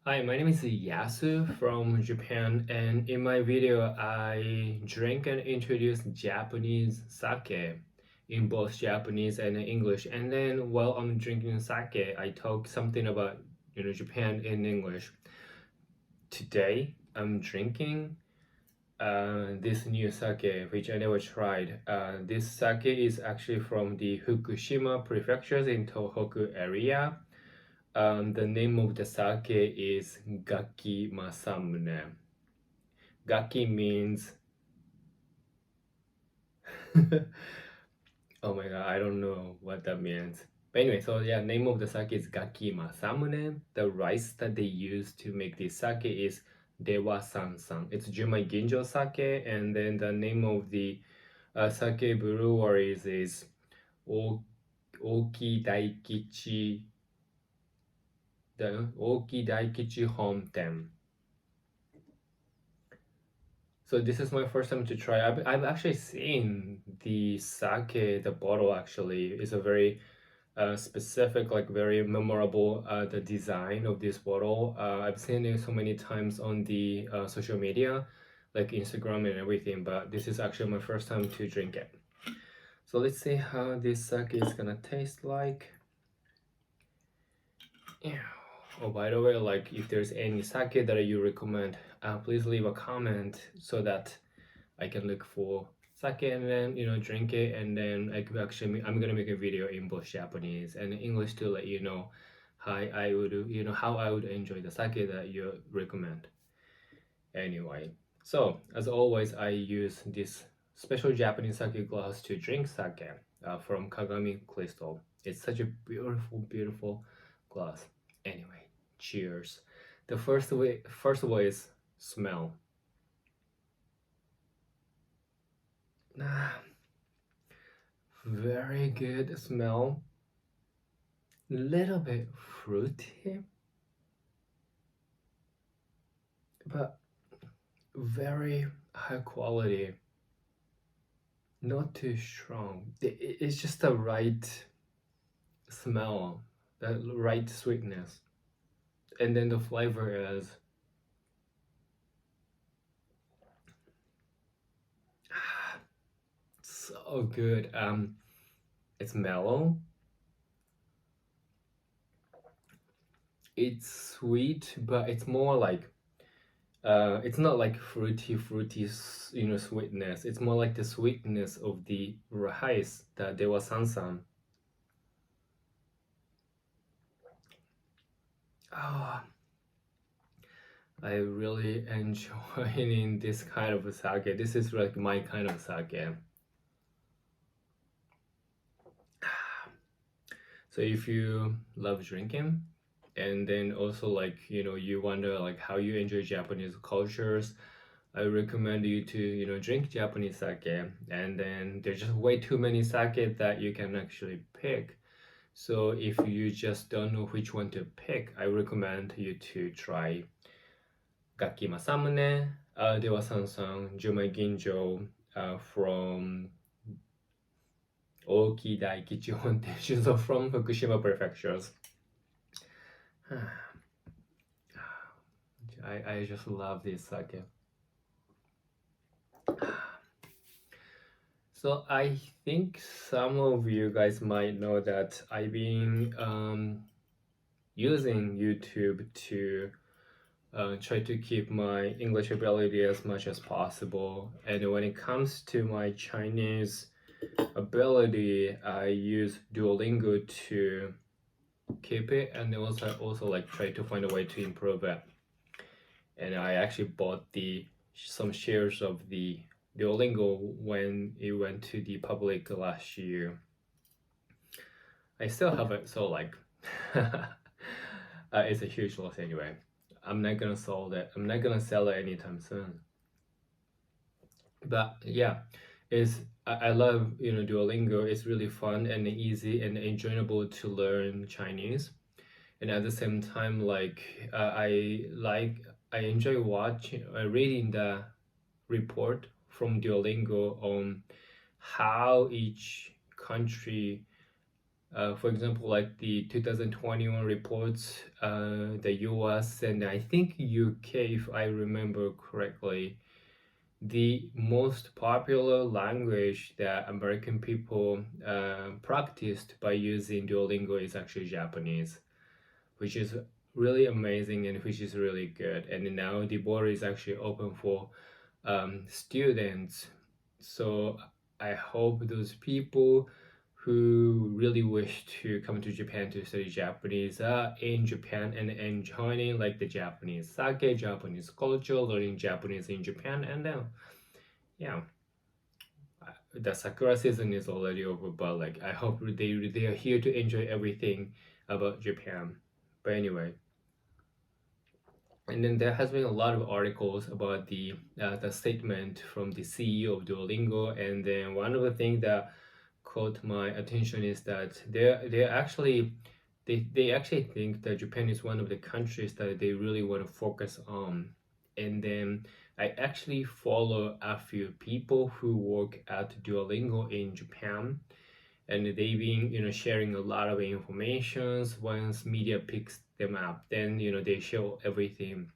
Hi, my name is Yasu from Japan, and in my video, I drink and introduce Japanese sake in both Japanese and English. And then while I'm drinking sake, I talk something about Japan in English. Today, I'm drinking this new sake, which I never tried. This sake is actually from the Fukushima prefectures in Tohoku area. The name of the sake is GAKKIMASAMUNE. Gakki means oh my god, I don't know what that means. But anyway, so yeah, name of the sake is GAKKIMASAMUNE. The rice that they use to make this sake is dewasansan. It's junmaiginjo sake, and then the name of the sake breweries is ookidaikichi, the ookidaikichi Hometen. So this is my first time to try. I've actually seen the sake, the bottle actually is a very specific, like very memorable, the design of this bottle. I've seen it so many times on the social media, like Instagram and everything, but this is actually my first time to drink it. So let's see how this sake is gonna taste like. Yeah. Oh, by the way, like if there's any sake that you recommend, please leave a comment so that I can look for sake and then drink it, and then I could actually I'm gonna make a video in both Japanese and English to let you know how I would how I would enjoy the sake that you recommend. Anyway, so as always, I use this special Japanese sake glass to drink sake from Kagami Crystal. It's such a beautiful glass. Anyway, cheers. The first way is smell. Very good smell. Little bit fruity, but very high quality. Not too strong. It's just the right smell, the right sweetness, and then the flavor is so good. It's mellow. It's sweet, but it's more like it's not like fruity sweetness. It's more like the sweetness of the rice, the dewasansan. Oh, I really enjoying this kind of sake. This is like my kind of sake. So if you love drinking, and then also like you wonder like how you enjoy Japanese cultures, I recommend you to drink Japanese sake. And then there's just way too many sake that you can actually pick. So if you just don't know which one to pick, I recommend you to try GAKKIMASAMUNE, dewasansan, junmaiginjo from ookidaikichi Honten, so from Fukushima prefectures. I just love this sake. So I think some of you guys might know that I've been using YouTube to try to keep my English ability as much as possible. And when it comes to my Chinese ability, I use Duolingo to keep it, and also like try to find a way to improve it. And I actually bought some shares of the Duolingo when it went to the public last year. I still have it, so like it's a huge loss anyway. I'm not gonna sell that. I'm not gonna sell it anytime soon. But yeah, I love Duolingo. It's really fun and easy and enjoyable to learn Chinese, and at the same time, like I enjoy watching reading the report from Duolingo on how each country For example, like the 2021 reports, the US and I think UK, if I remember correctly, the most popular language that American people practiced by using Duolingo is actually Japanese, which is really amazing and which is really good. And now the border is actually open for students. So I hope those people who really wish to come to Japan to study Japanese are in Japan and enjoying like the Japanese sake, Japanese culture, learning Japanese in Japan, and then yeah, the sakura season is already over, but like I hope they are here to enjoy everything about Japan. But anyway, and then there has been a lot of articles about the statement from the CEO of Duolingo, and then one of the things that caught my attention is that they actually think that Japan is one of the countries that they really want to focus on. And then I actually follow a few people who work at Duolingo in Japan, and they've been sharing a lot of informations. Once media picks them up, then they show everything.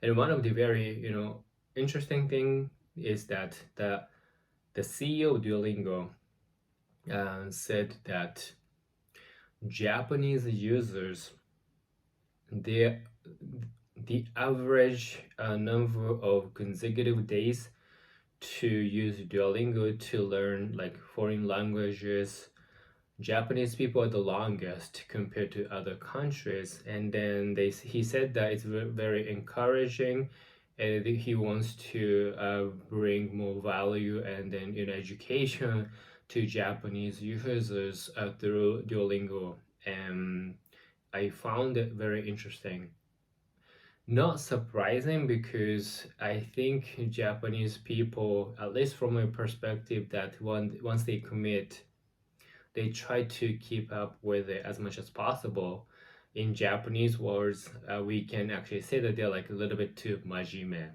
And one of the very interesting thing is that the CEO of Duolingo said that Japanese users, the the average number of consecutive days to use Duolingo to learn like foreign languages, Japanese people are the longest compared to other countries. And then he said that it's very encouraging, and he wants to bring more value and then education to Japanese users through Duolingo. And I found it very interesting. Not surprising, because I think Japanese people, at least from my perspective, that once they commit, they try to keep up with it as much as possible. In Japanese words, we can actually say that they're like a little bit too majime.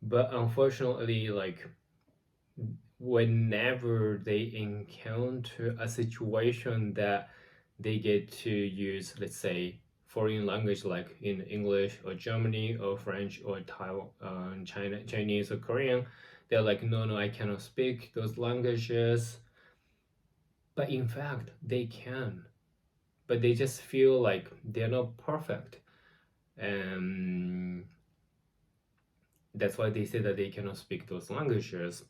But unfortunately, like whenever they encounter a situation that they get to use, let's say, foreign language like in English or Germany or French or Taiwan, Chinese or Korean, they're like, no, I cannot speak those languages. But in fact, they can. But they just feel like they're not perfect. And that's why they say that they cannot speak those languages.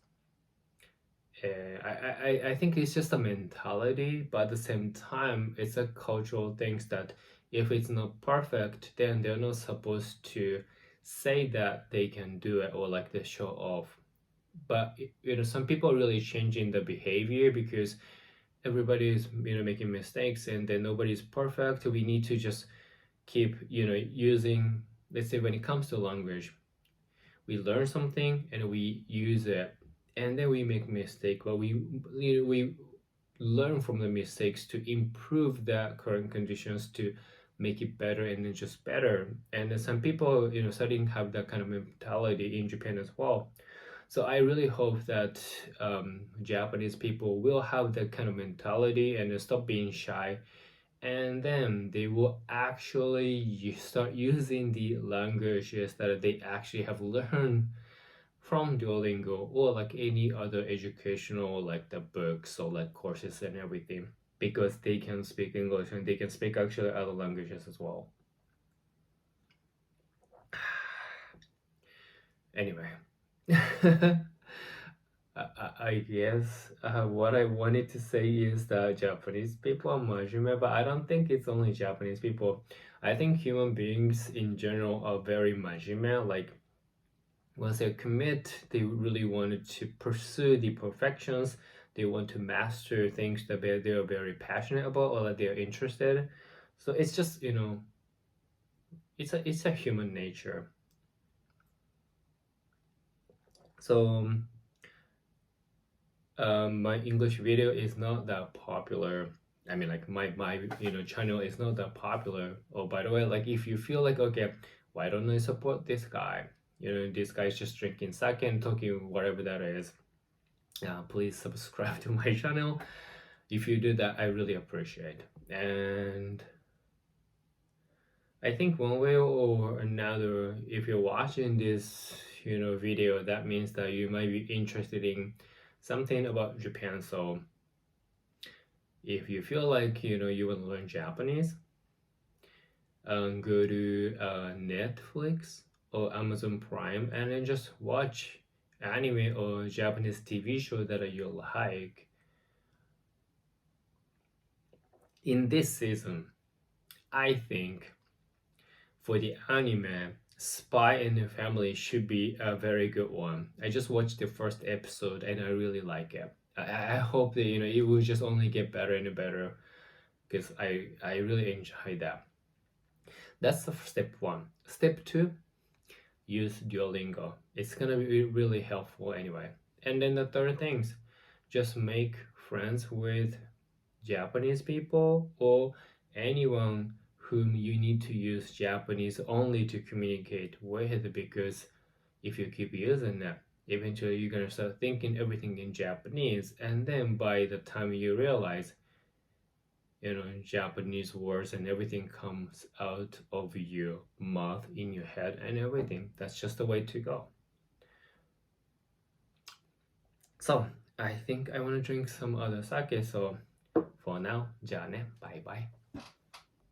I think it's just a mentality, but at the same time, it's a cultural thing that if it's not perfect, then they're not supposed to say that they can do it or like they show off. But some people are really changing the behavior because everybody is making mistakes, and then nobody's perfect. We need to just keep using, let's say, when it comes to language, we learn something and we use it, and then we make mistake, but we learn from the mistakes to improve the current conditions to make it better and then just better. And then some people starting to have that kind of mentality in Japan as well. So I really hope that Japanese people will have that kind of mentality and stop being shy, and then they will actually start using the languages that they actually have learned from Duolingo or like any other educational like the books or like courses and everything, because they can speak English and they can speak actually other languages as well. Anyway. I guess what I wanted to say is that Japanese people are majime, but I don't think it's only Japanese people. I think human beings in general are very majime. Like once they commit, they really wanted to pursue the perfections. They want to master things that they're very passionate about or that they're interested. So it's just it's a human nature. So my English video is not that popular. I mean, like my channel is not that popular. Oh, by the way, like if you feel like, okay, why don't I support this guy? This guy's just drinking sake and talking whatever that is. Please subscribe to my channel. If you do that, I really appreciate. And I think one way or another, if you're watching this, video, that means that you might be interested in something about Japan. So if you feel like, you want to learn Japanese, go to Netflix or Amazon Prime and then just watch anime or Japanese TV show that you like. In this season, I think for the anime, Spy and the Family should be a very good one. I just watched the first episode and I really like it. I hope that it will just only get better and better because I really enjoy that. That's the step one. Step two, use Duolingo. It's gonna be really helpful anyway. And then the third things, just make friends with Japanese people or anyone whom you need to use Japanese only to communicate with, because if you keep using that, eventually you're gonna start thinking everything in Japanese, and then by the time you realize, Japanese words and everything comes out of your mouth, in your head, and everything. That's just the way to go. So, I think I want to drink some other sake, so for now, じゃあね、バイバイ。